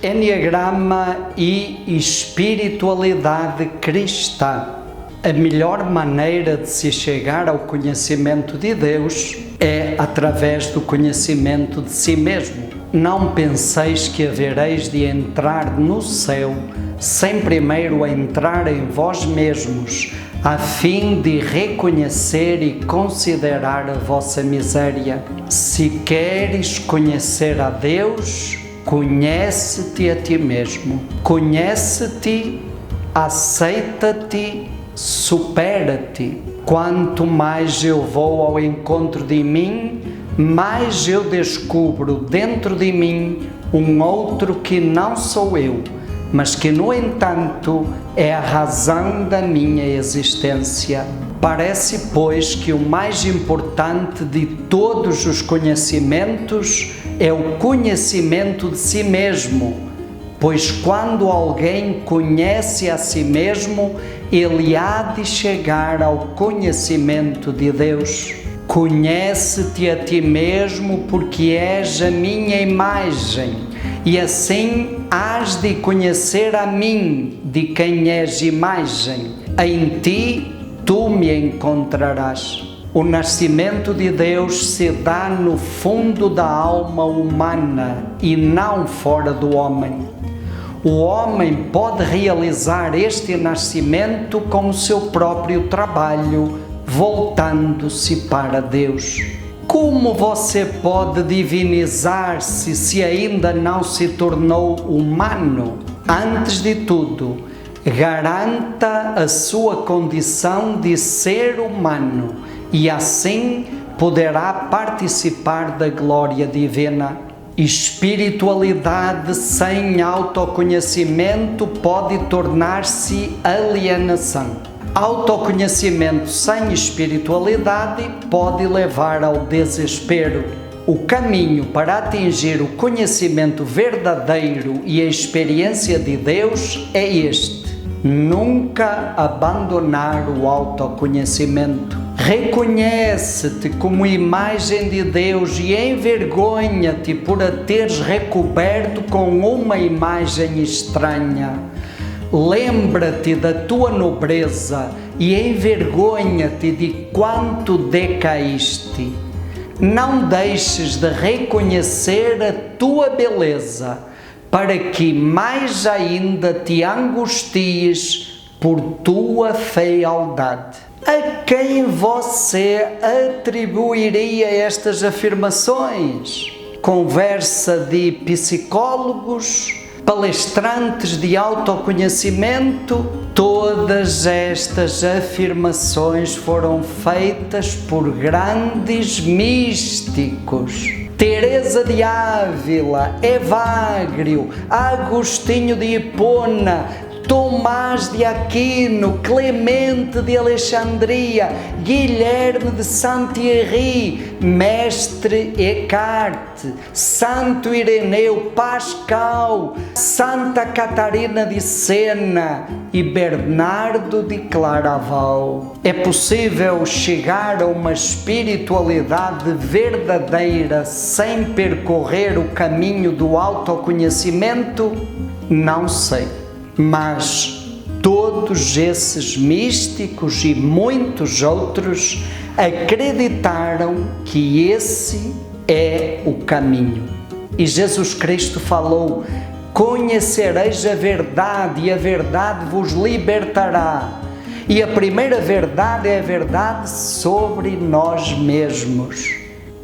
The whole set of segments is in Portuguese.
Enneagrama e espiritualidade cristã. A melhor maneira de se chegar ao conhecimento de Deus é através do conhecimento de si mesmo. Não penseis que havereis de entrar no céu sem primeiro entrar em vós mesmos, a fim de reconhecer e considerar a vossa miséria. Se queres conhecer a Deus, conhece-te a ti mesmo. Conhece-te, aceita-te, supera-te. Quanto mais eu vou ao encontro de mim, mais eu descubro dentro de mim um outro que não sou eu, mas que, no entanto, é a razão da minha existência. Parece, pois, que o mais importante de todos os conhecimentos é o conhecimento de si mesmo, pois quando alguém conhece a si mesmo, ele há de chegar ao conhecimento de Deus. Conhece-te a ti mesmo, porque és a minha imagem, e assim hás de conhecer a mim, de quem és imagem. Em ti tu me encontrarás. O nascimento de Deus se dá no fundo da alma humana e não fora do homem. O homem pode realizar este nascimento com o seu próprio trabalho, voltando-se para Deus. Como você pode divinizar-se se ainda não se tornou humano? Antes de tudo, garanta a sua condição de ser humano e assim poderá participar da glória divina. Espiritualidade sem autoconhecimento pode tornar-se alienação. Autoconhecimento sem espiritualidade pode levar ao desespero. O caminho para atingir o conhecimento verdadeiro e a experiência de Deus é este: nunca abandonar o autoconhecimento. Reconhece-te como imagem de Deus e envergonha-te por a teres recoberto com uma imagem estranha. Lembra-te da tua nobreza e envergonha-te de quanto decaíste. Não deixes de reconhecer a tua beleza, para que mais ainda te angusties por tua fealdade. A quem você atribuiria estas afirmações? Conversa de psicólogos? Palestrantes de autoconhecimento? Todas estas afirmações foram feitas por grandes místicos. Teresa de Ávila, Evagrio, Agostinho de Hipona, Tomás de Aquino, Clemente de Alexandria, Guilherme de Saint-Thierry, Mestre Eckhart, Santo Ireneu, Pascal, Santa Catarina de Sena e Bernardo de Claraval. É possível chegar a uma espiritualidade verdadeira sem percorrer o caminho do autoconhecimento? Não sei. Mas todos esses místicos e muitos outros acreditaram que esse é o caminho. E Jesus Cristo falou: conhecereis a verdade e a verdade vos libertará. E a primeira verdade é a verdade sobre nós mesmos.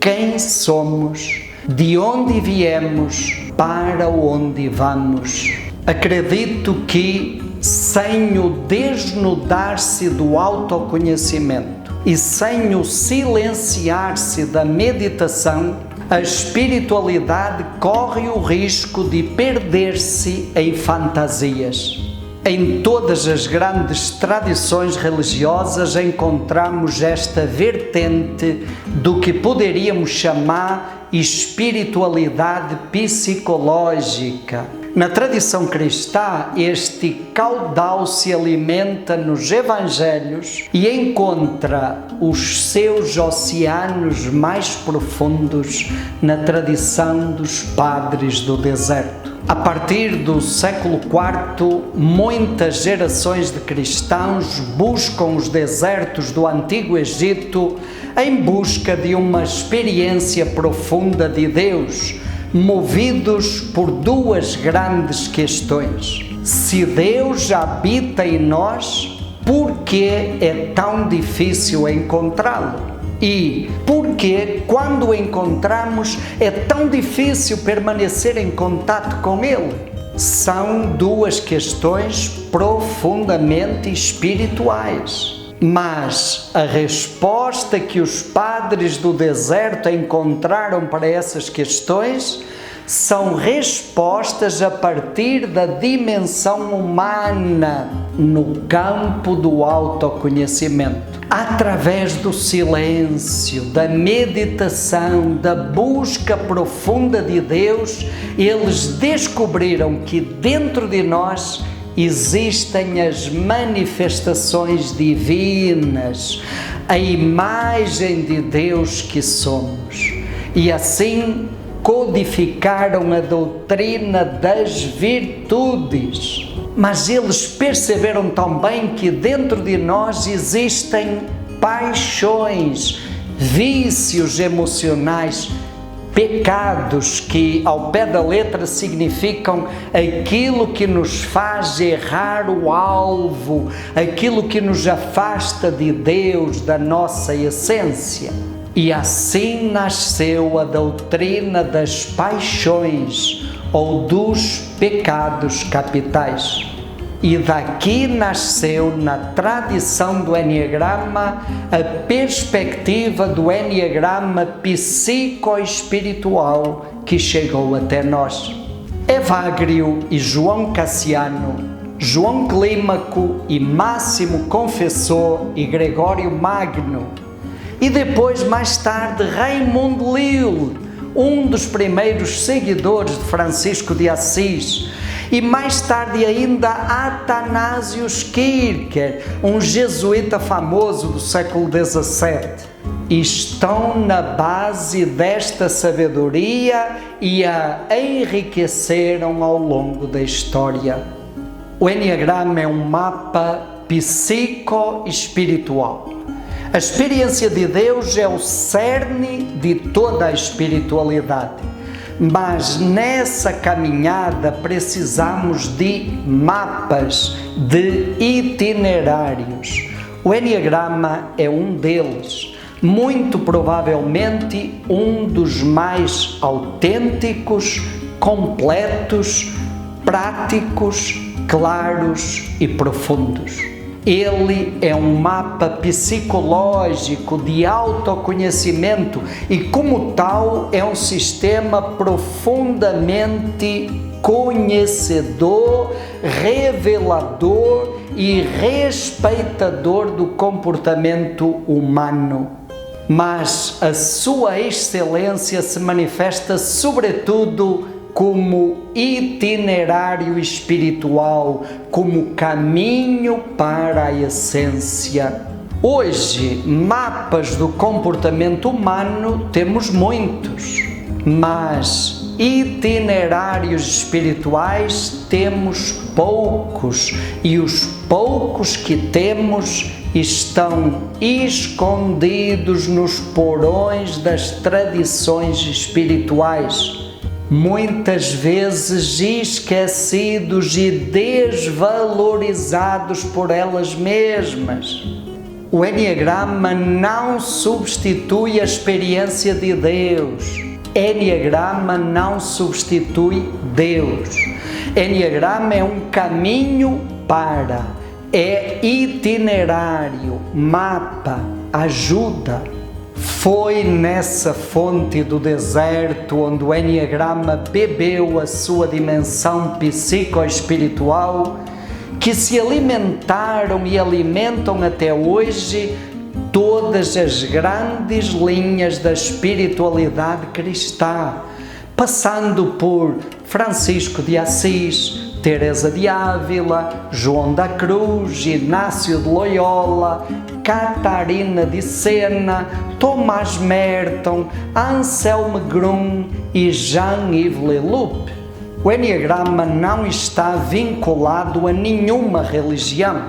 Quem somos, de onde viemos, para onde vamos. Acredito que, sem o desnudar-se do autoconhecimento e sem o silenciar-se da meditação, a espiritualidade corre o risco de perder-se em fantasias. Em todas as grandes tradições religiosas encontramos esta vertente do que poderíamos chamar espiritualidade psicológica. Na tradição cristã, este caudal se alimenta nos Evangelhos e encontra os seus oceanos mais profundos na tradição dos padres do deserto. A partir do século IV, muitas gerações de cristãos buscam os desertos do Antigo Egito em busca de uma experiência profunda de Deus, movidos por duas grandes questões. Se Deus habita em nós, por que é tão difícil encontrá-lo? E por que, quando o encontramos, é tão difícil permanecer em contato com Ele? São duas questões profundamente espirituais. Mas a resposta que os padres do deserto encontraram para essas questões são respostas a partir da dimensão humana no campo do autoconhecimento. Através do silêncio, da meditação, da busca profunda de Deus, eles descobriram que dentro de nós existem as manifestações divinas, a imagem de Deus que somos. E assim codificaram a doutrina das virtudes. Mas eles perceberam também que dentro de nós existem paixões, vícios emocionais, pecados que, ao pé da letra, significam aquilo que nos faz errar o alvo, aquilo que nos afasta de Deus, da nossa essência. E assim nasceu a doutrina das paixões ou dos pecados capitais. E daqui nasceu, na tradição do Enneagrama, a perspectiva do Enneagrama psicoespiritual que chegou até nós. Evagrio e João Cassiano, João Clímaco e Máximo Confessor e Gregório Magno, e depois, mais tarde, Raimundo Lille, um dos primeiros seguidores de Francisco de Assis, e mais tarde ainda Athanasius Kircher, um jesuíta famoso do século XVII, estão na base desta sabedoria e a enriqueceram ao longo da história. O Enneagrama é um mapa psicoespiritual. A experiência de Deus é o cerne de toda a espiritualidade. Mas nessa caminhada precisamos de mapas, de itinerários. O Enneagrama é um deles, muito provavelmente um dos mais autênticos, completos, práticos, claros e profundos. Ele é um mapa psicológico de autoconhecimento e, como tal, é um sistema profundamente conhecedor, revelador e respeitador do comportamento humano. Mas a sua excelência se manifesta sobretudo como itinerário espiritual, como caminho para a essência. Hoje, mapas do comportamento humano temos muitos, mas itinerários espirituais temos poucos, e os poucos que temos estão escondidos nos porões das tradições espirituais, muitas vezes esquecidos e desvalorizados por elas mesmas. O Enneagrama não substitui a experiência de Deus. Enneagrama não substitui Deus. Enneagrama é um caminho para, é itinerário, mapa, ajuda. Foi nessa fonte do deserto onde o Enneagrama bebeu a sua dimensão psicoespiritual que se alimentaram e alimentam até hoje todas as grandes linhas da espiritualidade cristã, passando por Francisco de Assis, Teresa de Ávila, João da Cruz, Inácio de Loyola, Catarina de Sena, Thomas Merton, Anselme Grum e Jean-Yves Leloup. O Enneagrama não está vinculado a nenhuma religião,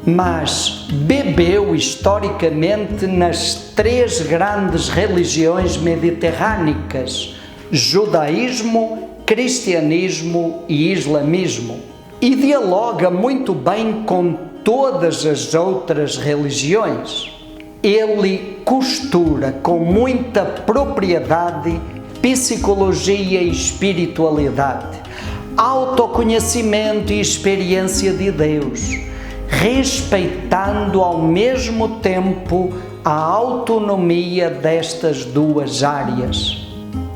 mas bebeu historicamente nas três grandes religiões mediterrânicas: judaísmo, cristianismo e islamismo, e dialoga muito bem com todas as outras religiões. Ele costura com muita propriedade psicologia e espiritualidade, autoconhecimento e experiência de Deus, respeitando ao mesmo tempo a autonomia destas duas áreas.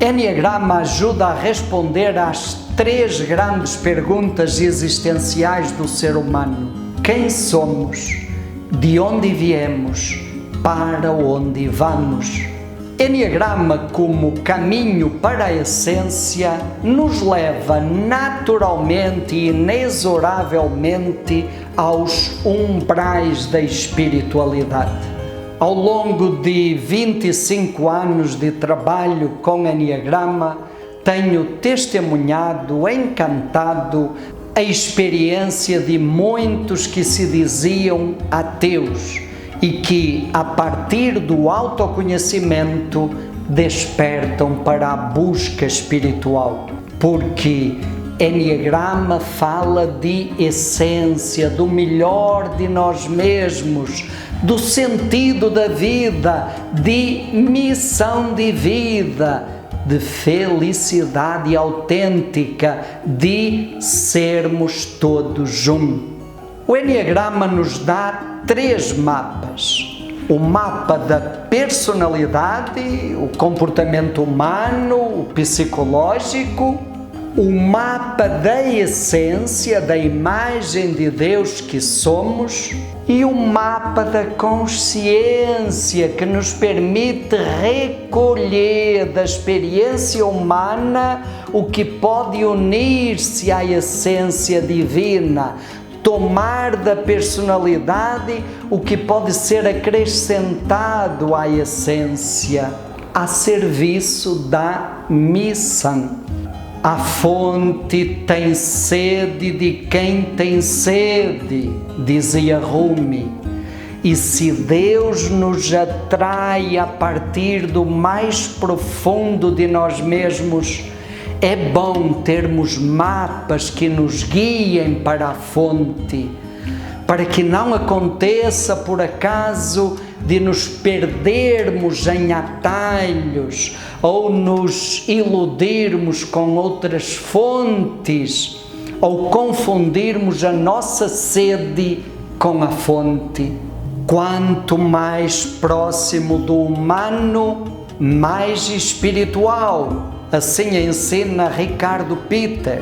Enneagrama ajuda a responder às três grandes perguntas existenciais do ser humano: quem somos, de onde viemos, para onde vamos. Enneagrama, como caminho para a essência, nos leva naturalmente e inexoravelmente aos umbrais da espiritualidade. Ao longo de 25 anos de trabalho com Enneagrama, tenho testemunhado, encantado, a experiência de muitos que se diziam ateus e que, a partir do autoconhecimento, despertam para a busca espiritual. Porque Enneagrama fala de essência, do melhor de nós mesmos, do sentido da vida, de missão de vida, de felicidade autêntica, de sermos todos um. O Enneagrama nos dá três mapas: o mapa da personalidade, o comportamento humano, o psicológico; o mapa da essência, da imagem de Deus que somos; e o mapa da consciência, que nos permite recolher da experiência humana o que pode unir-se à essência divina, tomar da personalidade o que pode ser acrescentado à essência, a serviço da missão. A fonte tem sede de quem tem sede, dizia Rumi. E se Deus nos atrai a partir do mais profundo de nós mesmos, é bom termos mapas que nos guiem para a fonte, para que não aconteça por acaso de nos perdermos em atalhos ou nos iludirmos com outras fontes ou confundirmos a nossa sede com a fonte. Quanto mais próximo do humano, mais espiritual. Assim ensina Ricardo Peter,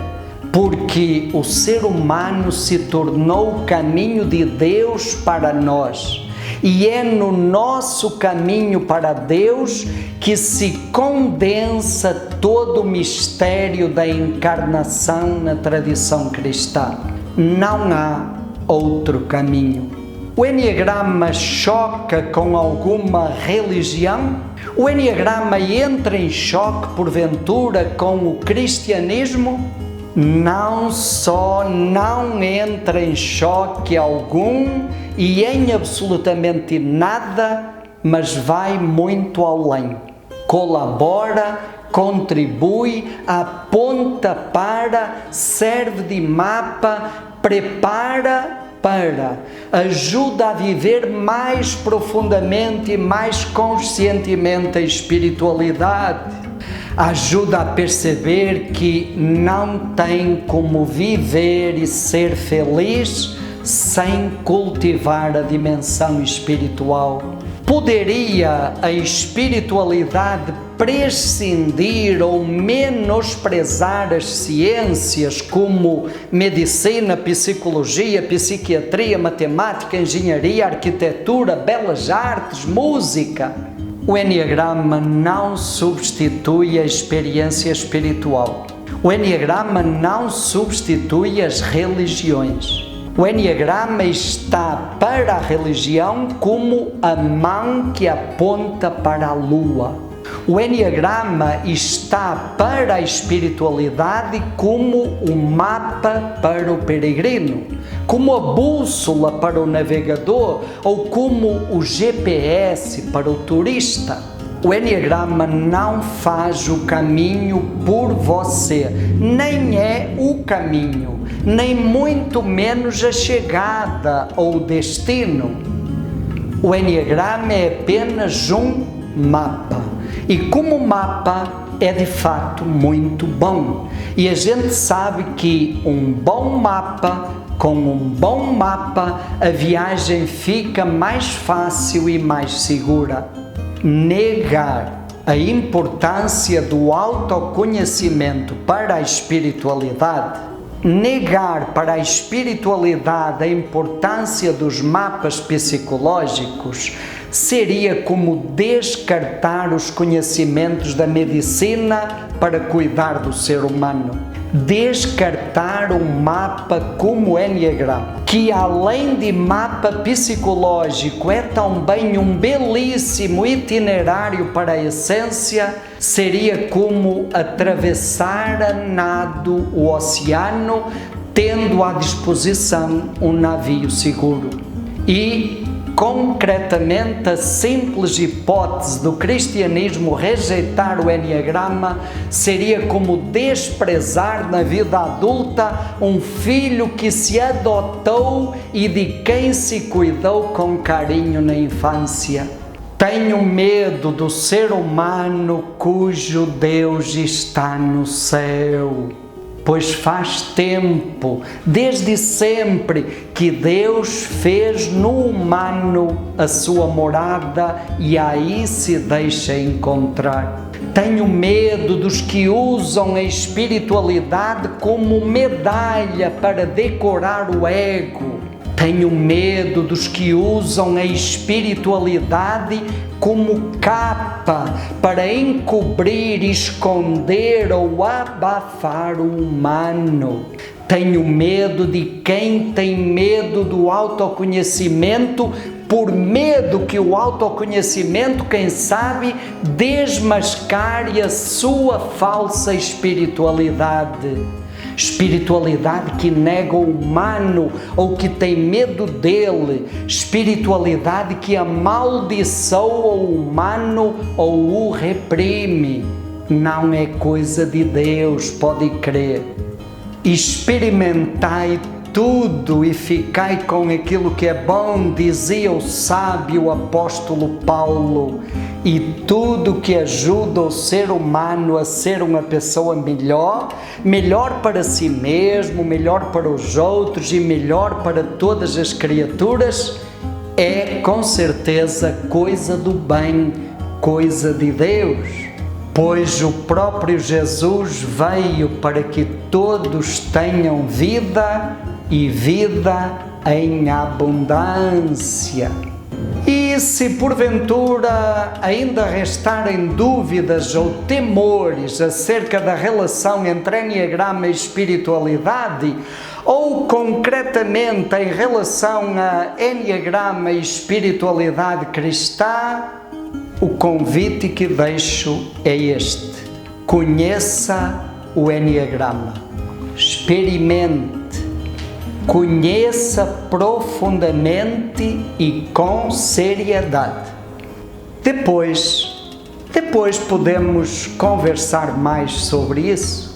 porque o ser humano se tornou o caminho de Deus para nós. E é no nosso caminho para Deus que se condensa todo o mistério da encarnação na tradição cristã. Não há outro caminho. O Enneagrama choca com alguma religião? O Enneagrama entra em choque, porventura, com o cristianismo? Não só não entra em choque algum e em absolutamente nada, mas vai muito além. Colabora, contribui, aponta para, serve de mapa, prepara para, ajuda a viver mais profundamente e mais conscientemente a espiritualidade. Ajuda a perceber que não tem como viver e ser feliz sem cultivar a dimensão espiritual. Poderia a espiritualidade prescindir ou menosprezar as ciências como medicina, psicologia, psiquiatria, matemática, engenharia, arquitetura, belas artes, música? O Enneagrama não substitui a experiência espiritual. O Enneagrama não substitui as religiões. O Enneagrama está para a religião como a mão que aponta para a lua. O Enneagrama está para a espiritualidade como o mapa para o peregrino, como a bússola para o navegador ou como o GPS para o turista. O Enneagrama não faz o caminho por você, nem é o caminho, nem muito menos a chegada ou o destino. O Enneagrama é apenas um mapa. E como mapa é de fato muito bom. E a gente sabe que um bom mapa, com um bom mapa, a viagem fica mais fácil e mais segura. Negar a importância do autoconhecimento para a espiritualidade, negar para a espiritualidade a importância dos mapas psicológicos, seria como descartar os conhecimentos da medicina para cuidar do ser humano. Descartar um mapa como o Enneagrama, que além de mapa psicológico é também um belíssimo itinerário para a essência, seria como atravessar a nado o oceano, tendo à disposição um navio seguro. E concretamente, a simples hipótese do cristianismo rejeitar o Enneagrama seria como desprezar na vida adulta um filho que se adotou e de quem se cuidou com carinho na infância. Tenho medo do ser humano cujo Deus está no céu. Pois faz tempo, desde sempre, que Deus fez no humano a sua morada e aí se deixa encontrar. Tenho medo dos que usam a espiritualidade como medalha para decorar o ego. Tenho medo dos que usam a espiritualidade como capa para encobrir, esconder ou abafar o humano. Tenho medo de quem tem medo do autoconhecimento, por medo que o autoconhecimento, quem sabe, desmascare a sua falsa espiritualidade. Espiritualidade que nega o humano ou que tem medo dele, espiritualidade que amaldiçoa o humano ou o reprime. Não é coisa de Deus, pode crer. Experimentai tudo e ficai com aquilo que é bom, dizia o sábio apóstolo Paulo, e tudo que ajuda o ser humano a ser uma pessoa melhor, melhor para si mesmo, melhor para os outros e melhor para todas as criaturas, é com certeza coisa do bem, coisa de Deus. Pois o próprio Jesus veio para que todos tenham vida e vida em abundância. E se porventura ainda restarem dúvidas ou temores acerca da relação entre Enneagrama e espiritualidade, ou concretamente em relação a Enneagrama e espiritualidade cristã, o convite que deixo é este: conheça o Enneagrama, experimente, conheça profundamente e com seriedade. Depois podemos conversar mais sobre isso.